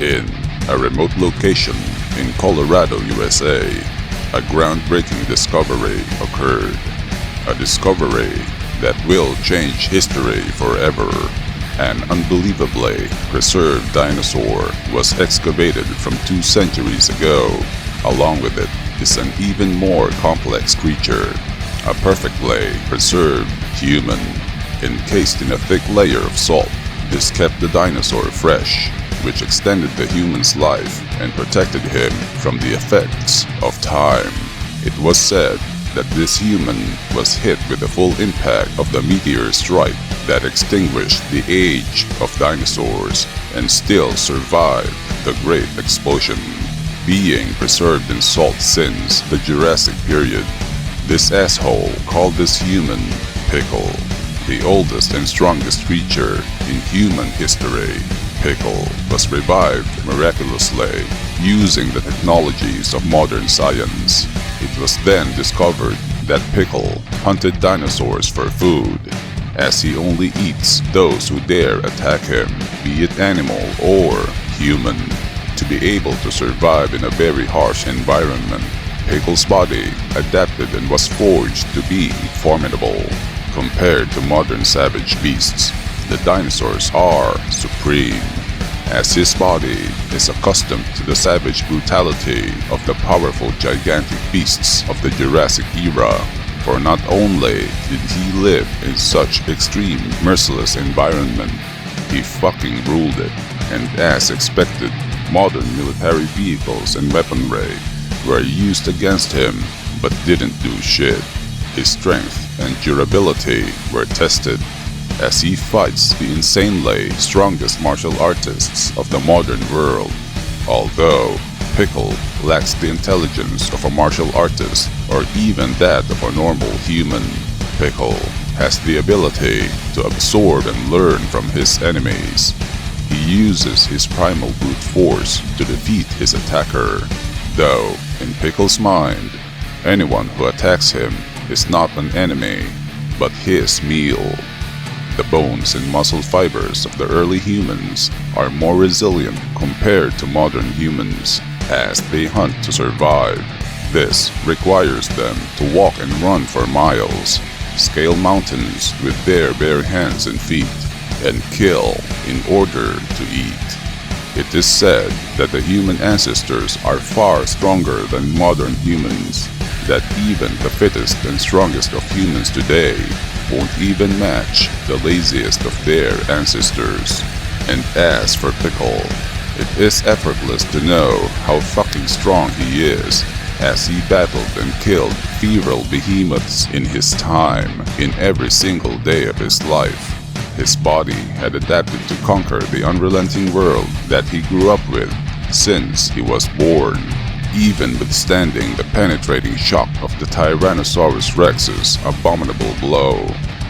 In a remote location in Colorado, USA, a groundbreaking discovery occurred. A discovery that will change history forever. An unbelievably preserved dinosaur was excavated from 2 centuries ago. Along with it is an even more complex creature, a perfectly preserved human. Encased in a thick layer of salt, this kept the dinosaur fresh, which extended the human's life and protected him from the effects of time. It was said that this human was hit with the full impact of the meteor strike that extinguished the age of dinosaurs and still survived the Great Explosion, being preserved in salt since the Jurassic period. This asshole called this human Pickle, the oldest and strongest creature in human history. Pickle was revived miraculously using the technologies of modern science. It was then discovered that Pickle hunted dinosaurs for food, as he only eats those who dare attack him, be it animal or human. To be able to survive in a very harsh environment, Pickle's body adapted and was forged to be formidable. Compared to modern savage beasts, the dinosaurs are supreme, as his body is accustomed to the savage brutality of the powerful gigantic beasts of the Jurassic era. For not only did he live in such extreme, merciless environment, he fucking ruled it, and as expected, modern military vehicles and weaponry were used against him, but didn't do shit. His strength and durability were tested, as he fights the insanely strongest martial artists of the modern world. Although Pickle lacks the intelligence of a martial artist or even that of a normal human, Pickle has the ability to absorb and learn from his enemies. He uses his primal brute force to defeat his attacker, though in Pickle's mind, anyone who attacks him is not an enemy, but his meal. The bones and muscle fibers of the early humans are more resilient compared to modern humans, as they hunt to survive. This requires them to walk and run for miles, scale mountains with their bare hands and feet, and kill in order to eat. It is said that the human ancestors are far stronger than modern humans, that even the fittest and strongest of humans today won't even match the laziest of their ancestors. And as for Pickle, it is effortless to know how fucking strong he is, as he battled and killed feral behemoths in his time, in every single day of his life. His body had adapted to conquer the unrelenting world that he grew up with since he was born, even withstanding the penetrating shock of the Tyrannosaurus Rex's abominable blow,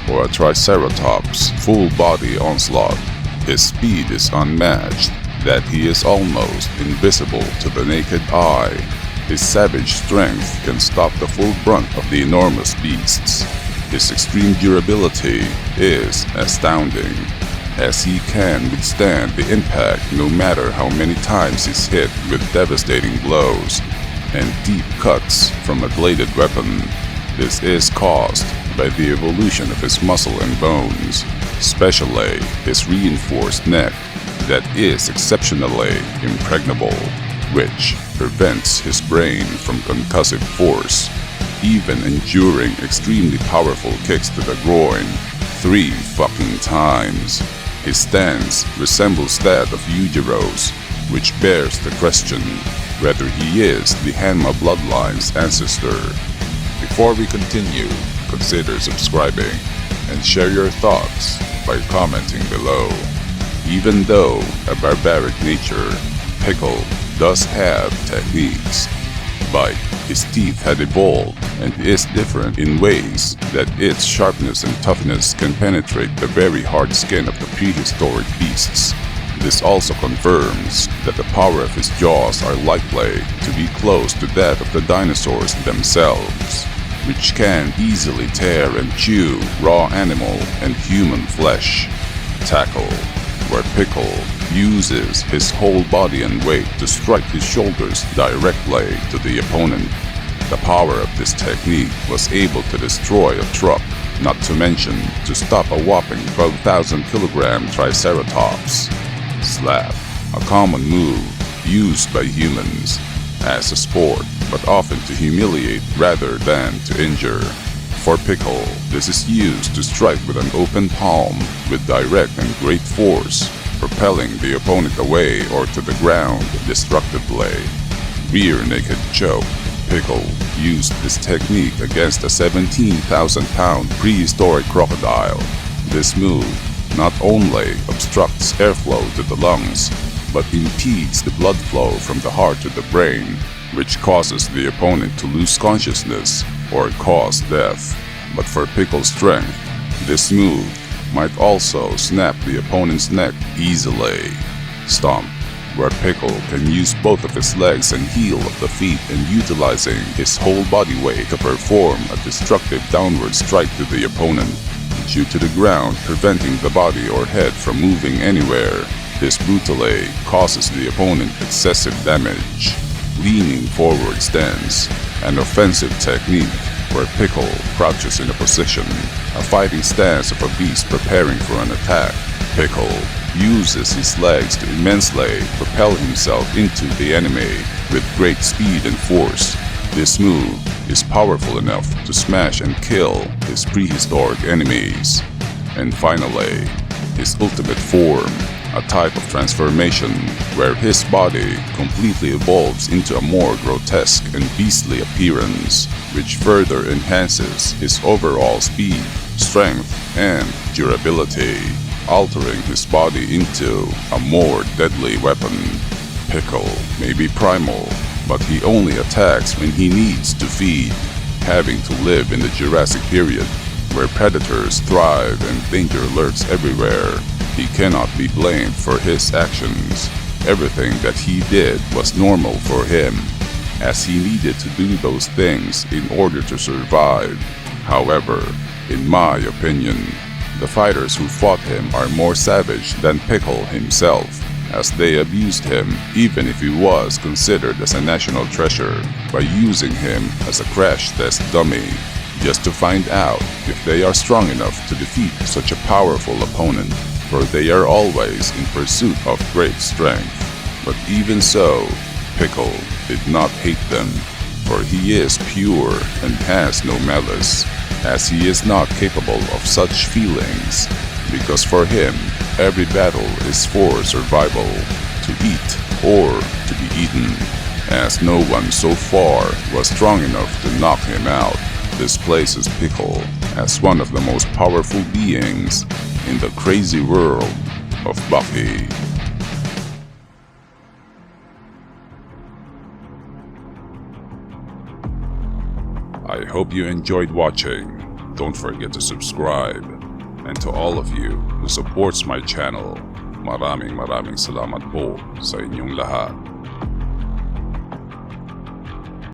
or a Triceratops' full-body onslaught. His speed is unmatched, that he is almost invisible to the naked eye. His savage strength can stop the full brunt of the enormous beasts. His extreme durability is astounding, as he can withstand the impact no matter how many times he's hit with devastating blows and deep cuts from a bladed weapon. This is caused by the evolution of his muscle and bones, especially his reinforced neck that is exceptionally impregnable, which prevents his brain from concussive force, even enduring extremely powerful kicks to the groin 3 fucking times. His stance resembles that of Yujiro's, which bears the question whether he is the Hanma bloodline's ancestor. Before we continue, consider subscribing and share your thoughts by commenting below. Even though a barbaric nature, Pickle does have techniques, but his teeth had evolved and is different in ways that its sharpness and toughness can penetrate the very hard skin of the prehistoric beasts. This also confirms that the power of his jaws are likely to be close to that of the dinosaurs themselves, which can easily tear and chew raw animal and human flesh. Tackle, where Pickle uses his whole body and weight to strike his shoulders directly to the opponent. The power of this technique was able to destroy a truck, not to mention to stop a whopping 12,000 kilogram triceratops. Slap, a common move used by humans as a sport, but often to humiliate rather than to injure. For Pickle, this is used to strike with an open palm with direct and great force, propelling the opponent away or to the ground destructively. Rear naked choke. Pickle used this technique against a 17,000-pound prehistoric crocodile. This move not only obstructs airflow to the lungs, but impedes the blood flow from the heart to the brain, which causes the opponent to lose consciousness or cause death. But for Pickle's strength, this move might also snap the opponent's neck easily. Stomp, where Pickle can use both of his legs and heel of the feet and utilizing his whole body weight to perform a destructive downward strike to the opponent, due to the ground preventing the body or head from moving anywhere. This brutally causes the opponent excessive damage. Leaning forward stance, an offensive technique where Pickle crouches in a position, a fighting stance of a beast preparing for an attack. Pickle uses his legs to immensely propel himself into the enemy with great speed and force. This move is powerful enough to smash and kill his prehistoric enemies. And finally, his ultimate form, a type of transformation where his body completely evolves into a more grotesque and beastly appearance, which further enhances his overall speed, strength, and durability, altering his body into a more deadly weapon. Pickle may be primal, but he only attacks when he needs to feed. Having to live in the Jurassic period, where predators thrive and danger lurks everywhere, he cannot be blamed for his actions. Everything that he did was normal for him, as he needed to do those things in order to survive. However, in my opinion, the fighters who fought him are more savage than Pickle himself, as they abused him even if he was considered as a national treasure by using him as a crash test dummy, just to find out if they are strong enough to defeat such a powerful opponent, for they are always in pursuit of great strength. But even so, Pickle did not hate them, for he is pure and has no malice, as he is not capable of such feelings, because for him, every battle is for survival, to eat or to be eaten, as no one so far was strong enough to knock him out. This places Pickle as one of the most powerful beings in the crazy world of Baki. I hope you enjoyed watching. Don't forget to subscribe. And to all of you who supports my channel, maraming salamat po sa inyong lahat.